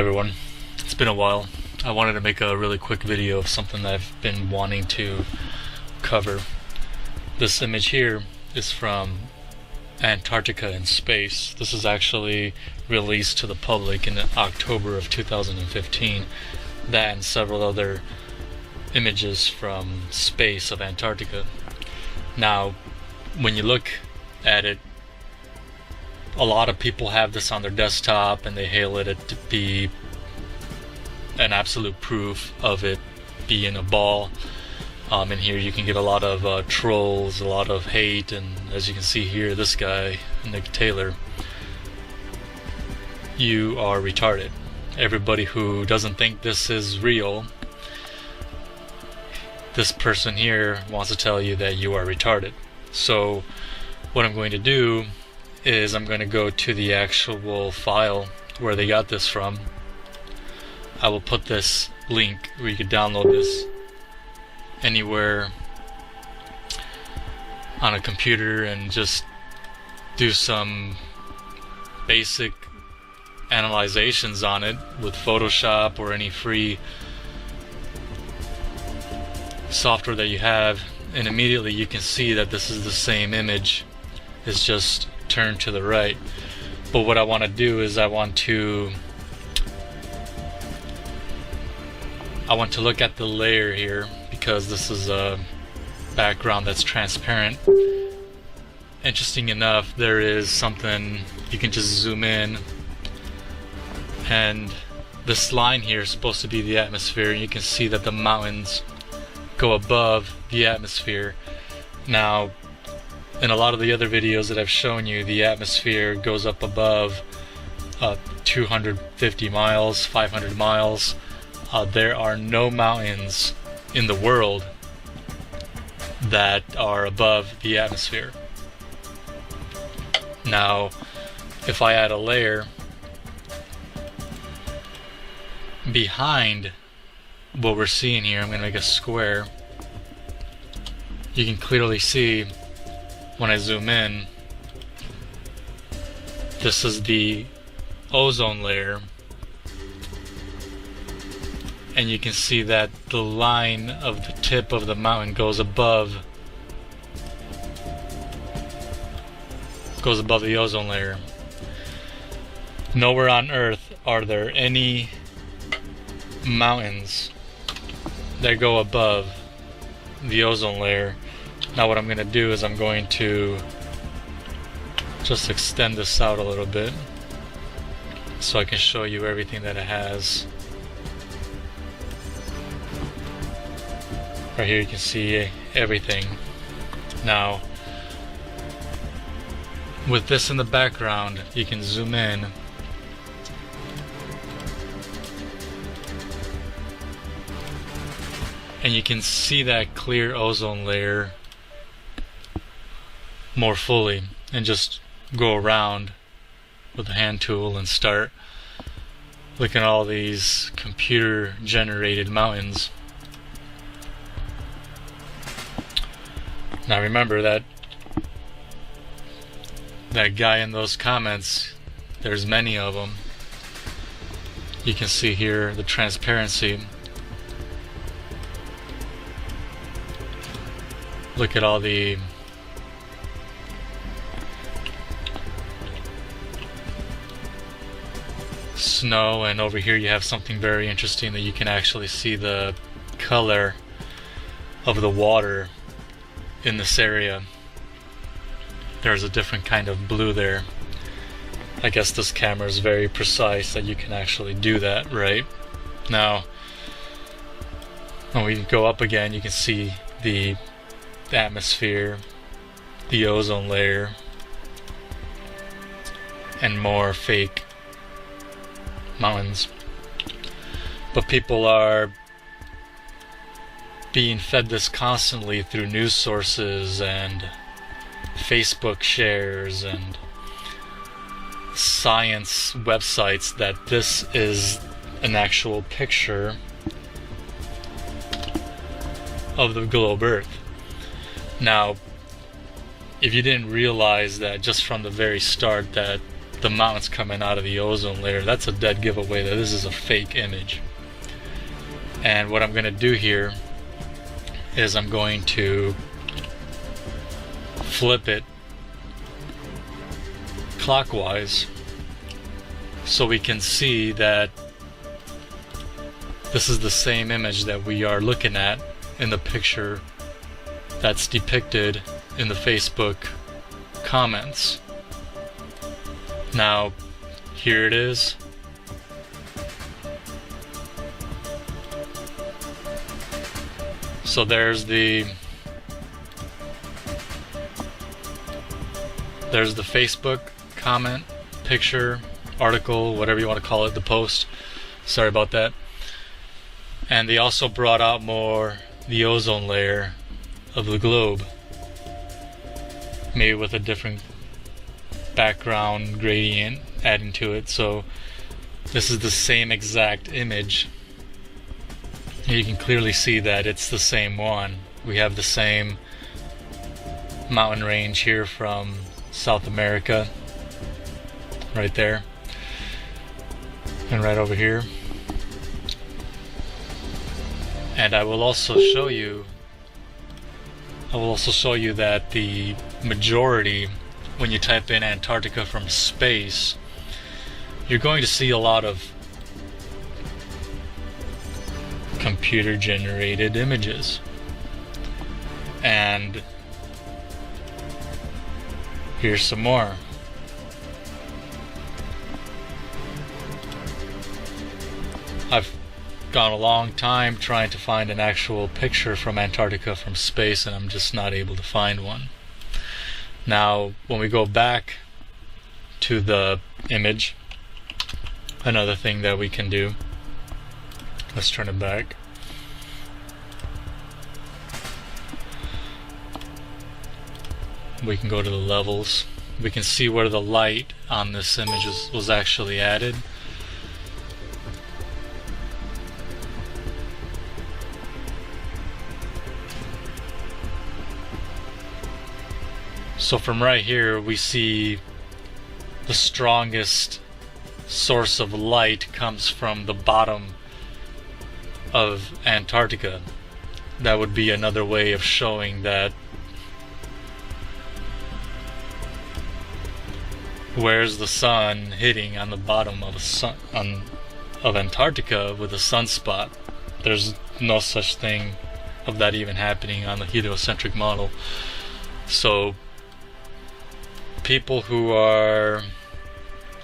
everyone. It's been a while. I wanted to make a really quick video of something that I've been wanting to cover. This image here is from Antarctica in space. This is actually released to the public in October of 2015. That and several other images from space of Antarctica. Now, when you look at it, a lot of people have this on their desktop and they hail it to be an absolute proof of it being a ball. In here you can get a lot of trolls, a lot of hate, and as you can see here, this guy, Nick Taylor, you are retarded. Everybody who doesn't think this is real, this person here wants to tell you that you are retarded. So what I'm going to do is I'm going to go to the actual file where they got this from. I will put this link where you can download this anywhere on a computer and just do some basic analyzations on it with Photoshop or any free software that you have, and immediately you can see that this is the same image. It's just turned to the right. But what I want to do is I want to look at the layer here, because this is a background that's transparent. Interesting enough, there is something you can just zoom in, and this line here is supposed to be the atmosphere, and you can see that the mountains go above the atmosphere. Now, in a lot of the other videos that I've shown you, the atmosphere goes up above 250 miles, 500 miles. There are no mountains in the world that are above the atmosphere. Now, if I add a layer behind what we're seeing here, I'm going to make a square. You can clearly see when I zoom in, this is the ozone layer, and you can see that the line of the tip of the mountain goes above the ozone layer. Nowhere on Earth are there any mountains that go above the ozone layer. Now what I'm going to do is I'm going to just extend this out a little bit so I can show you everything that it has. Right here you can see everything. Now, with this in the background, you can zoom in and you can see that clear ozone layer more fully, and just go around with the hand tool and start looking at all these computer generated mountains. Now remember that guy in those comments, there's many of them. You can see here the transparency. Look at all the snow, and over here you have something very interesting that you can actually see the color of the water in this area. There's a different kind of blue there. I guess this camera is very precise that you can actually do that, right? Now, when we go up again, you can see the atmosphere, the ozone layer, and more fake mountains. But people are being fed this constantly through news sources and Facebook shares and science websites that this is an actual picture of the globe Earth. Now, if you didn't realize that just from the very start that the mountains coming out of the ozone layer, that's a dead giveaway that this is a fake image. And what I'm going to do here is I'm going to flip it clockwise so we can see that this is the same image that we are looking at in the picture that's depicted in the Facebook comments. Now, here it is. So there's the Facebook comment, picture, article, whatever you want to call it, the post. Sorry about that. And they also brought out more the ozone layer of the globe, maybe with a different background gradient adding to it. So this is the same exact image. You can clearly see that it's the same one. We have the same mountain range here from South America, right there, and right over here. And I will also show you that the majority, when you type in Antarctica from space, you're going to see a lot of computer generated images. And here's some more. I've gone a long time trying to find an actual picture from Antarctica from space, and I'm just not able to find one. Now, when we go back to the image, another thing that we can do, let's turn it back. We can go to the levels. We can see where the light on this image was actually added. So from right here we see the strongest source of light comes from the bottom of Antarctica. That would be another way of showing that where's the sun hitting on the bottom of of Antarctica with a sunspot. There's no such thing of that even happening on the heliocentric model. So people who are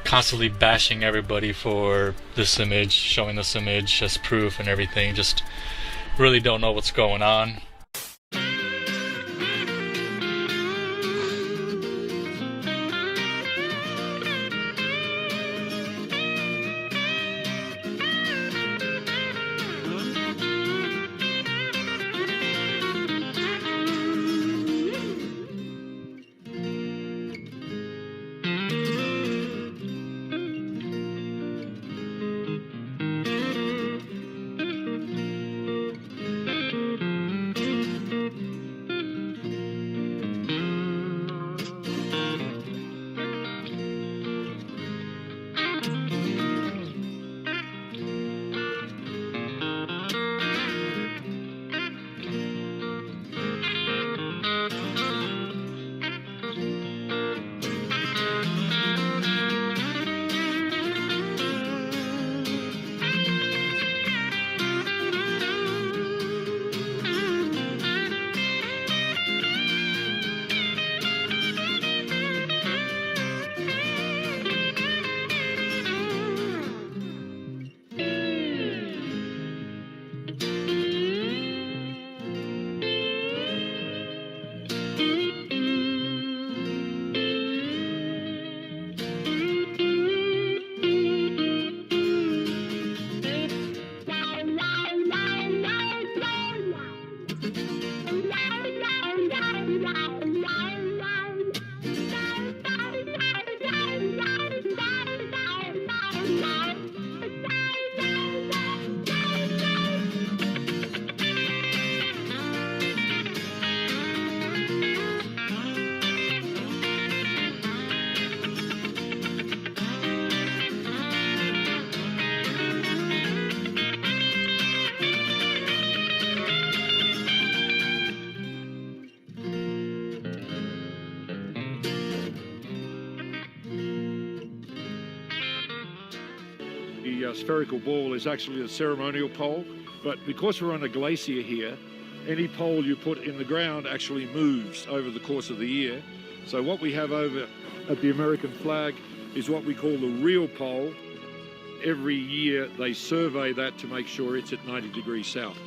constantly bashing everybody for this image, showing this image as proof and everything, just really don't know what's going on. The spherical ball is actually a ceremonial pole, but because we're on a glacier here, any pole you put in the ground actually moves over the course of the year. So what we have over at the American flag is what we call the real pole. Every year they survey that to make sure it's at 90 degrees south.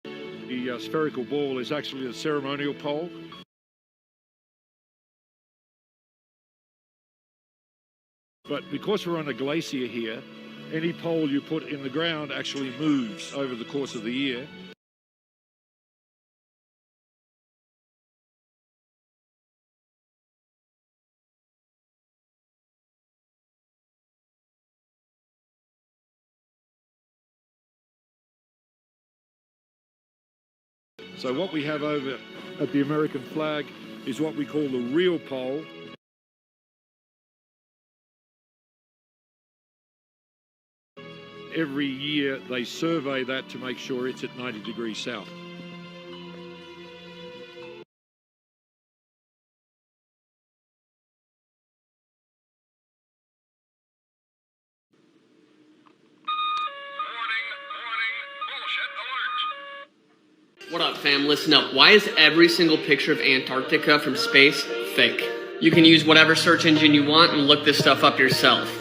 The spherical ball is actually a ceremonial pole. But because we're on a glacier here, any pole you put in the ground actually moves over the course of the year. So what we have over at the American flag is what we call the real pole. Every year they survey that to make sure it's at 90 degrees south. What up, fam? Listen up. Why is every single picture of Antarctica from space fake? You can use whatever search engine you want and look this stuff up yourself.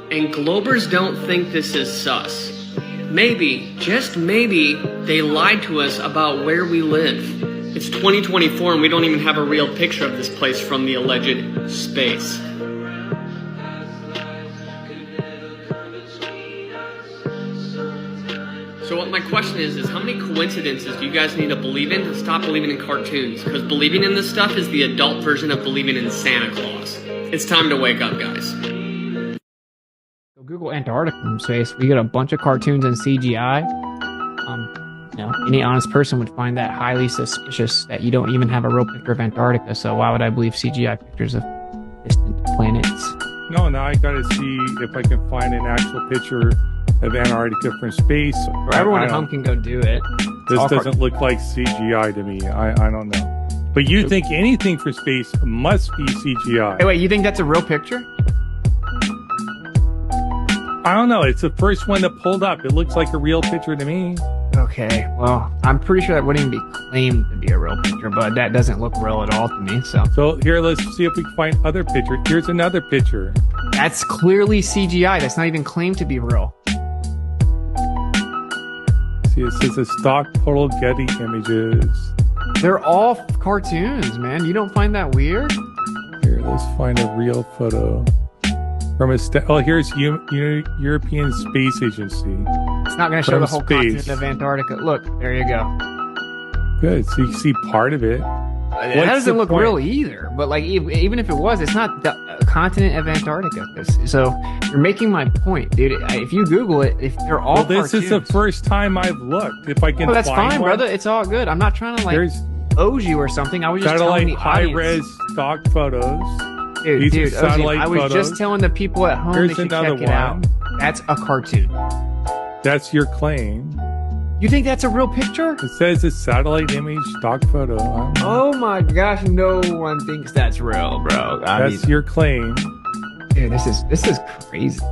And Globers don't think this is sus. Maybe, just maybe, they lied to us about where we live. It's 2024 and we don't even have a real picture of this place from the alleged space. So what my question is how many coincidences do you guys need to believe in to stop believing in cartoons? Because believing in this stuff is the adult version of believing in Santa Claus. It's time to wake up, guys. Google Antarctica from space. We get a bunch of cartoons and CGI. Any honest person would find that highly suspicious that you don't even have a real picture of Antarctica. So why would I believe CGI pictures of distant planets? No, now I gotta see if I can find an actual picture of Antarctica from space. Or everyone at home can go do it. This doesn't look like CGI to me. I don't know. But you think anything from space must be CGI. Hey, wait, you think that's a real picture? I don't know. It's the first one that pulled up. It looks like a real picture to me. Okay, well, I'm pretty sure that wouldn't even be claimed to be a real picture, but that doesn't look real at all to me, So here, let's see if we can find other pictures. Here's another picture. That's clearly CGI. That's not even claimed to be real. See, it says a stock total Getty images. They're all cartoons, man. You don't find that weird? Here, let's find a real photo. From here's European Space Agency. It's not going to show the whole continent of Antarctica. Look, there you go. Good, so you see part of it. That doesn't look real either. But like, even if it was, it's not the continent of Antarctica. So you're making my point, dude. If you Google it, if they're all this cartoons, is the first time I've looked. If I can, that's find fine, one, brother. It's all good. I'm not trying to ose you or something. I was just telling the audience. High-res stock photos. Dude, I was just telling the people at home they should check it out. That's a cartoon. That's your claim. You think that's a real picture? It says a satellite image stock photo. Oh my gosh, no one thinks that's real, bro. That's your claim. Dude, this is crazy.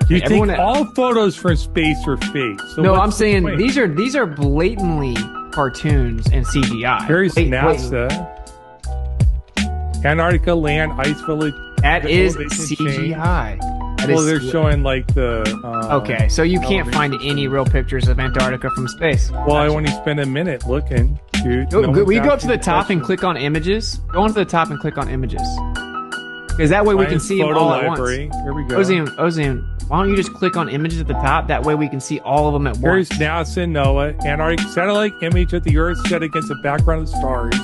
You think all photos from space are fake? So no, I'm saying these are blatantly cartoons and CGI. Here's NASA. Antarctica land ice village. That is CGI. They're showing like the. Okay, so you can't find any real pictures of Antarctica from space. Well, I only spent a minute looking, dude. We go up to the top and click on images. Go onto the top and click on images. Because that way we can see them all at once. Here we go. Ozian, why don't you just click on images at the top? That way we can see all of them at once. Here's NASA and NOAA. Antarctic satellite image of the Earth set against the background of the stars.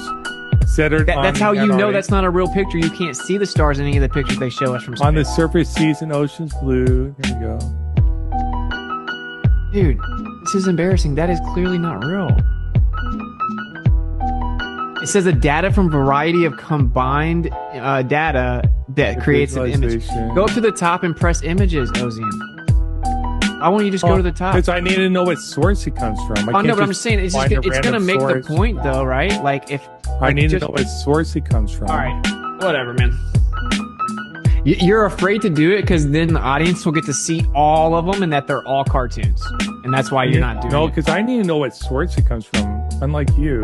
That's how you know that's not a real picture. You can't see the stars in any of the pictures they show us from space. On the surface, seas and oceans blue. Here we go. Dude, this is embarrassing. That is clearly not real. It says the data from variety of combined data that creates an image. Go up to the top and press images, Ozian. Why won't you just go to the top? Because I need to know what source it comes from. Oh no, but I'm just saying it's going to make the point though, right? Like if I need to know what source it comes from. All right, whatever, man. You're afraid to do it because then the audience will get to see all of them and that they're all cartoons, and that's why you're not doing it. No, because I need to know what source it comes from. Unlike you.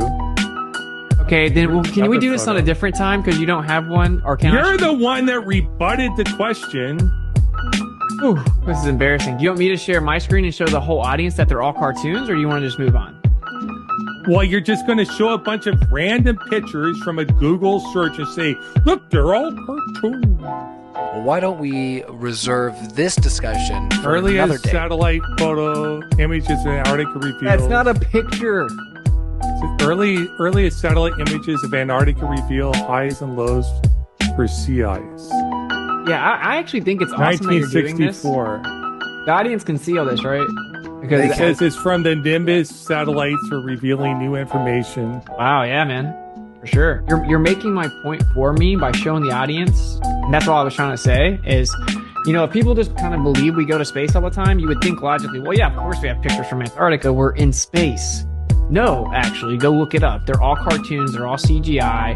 Okay, then can we do this on a different time because you don't have one? Or can You're the one that rebutted the question. Ooh, this is embarrassing. Do you want me to share my screen and show the whole audience that they're all cartoons, or do you want to just move on? Well, you're just going to show a bunch of random pictures from a Google search and say, look, they're all cartoons. Well, why don't we reserve this discussion for another Earliest day? satellite photo images of Antarctica revealed. That's not a picture. Earliest satellite images of Antarctica reveal highs and lows for sea ice. Yeah, I actually think it's awesome that you're doing this. 1964. The audience can see all this, right? Because It says it's from the Nimbus satellites for revealing new information. wow, yeah, man, for sure. You're making my point for me by showing the audience, and that's all I was trying to say. Is if people just kind of believe we go to space all the time, you would think logically, well, yeah, of course we have pictures from Antarctica. We're in space. No, actually, go look it up. They're all cartoons. They're all CGI.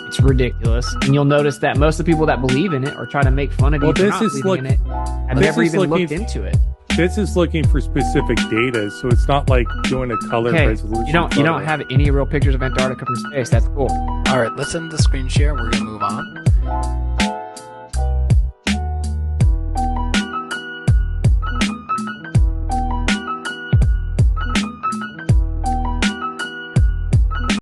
It's ridiculous. And you'll notice that most of the people that believe in it or try to make fun of you for not believing in it have never even looked into it. This is looking for specific data, so it's not like doing a color resolution. You don't have any real pictures of Antarctica from space. That's cool. All right, let's end the screen share. We're going to move on.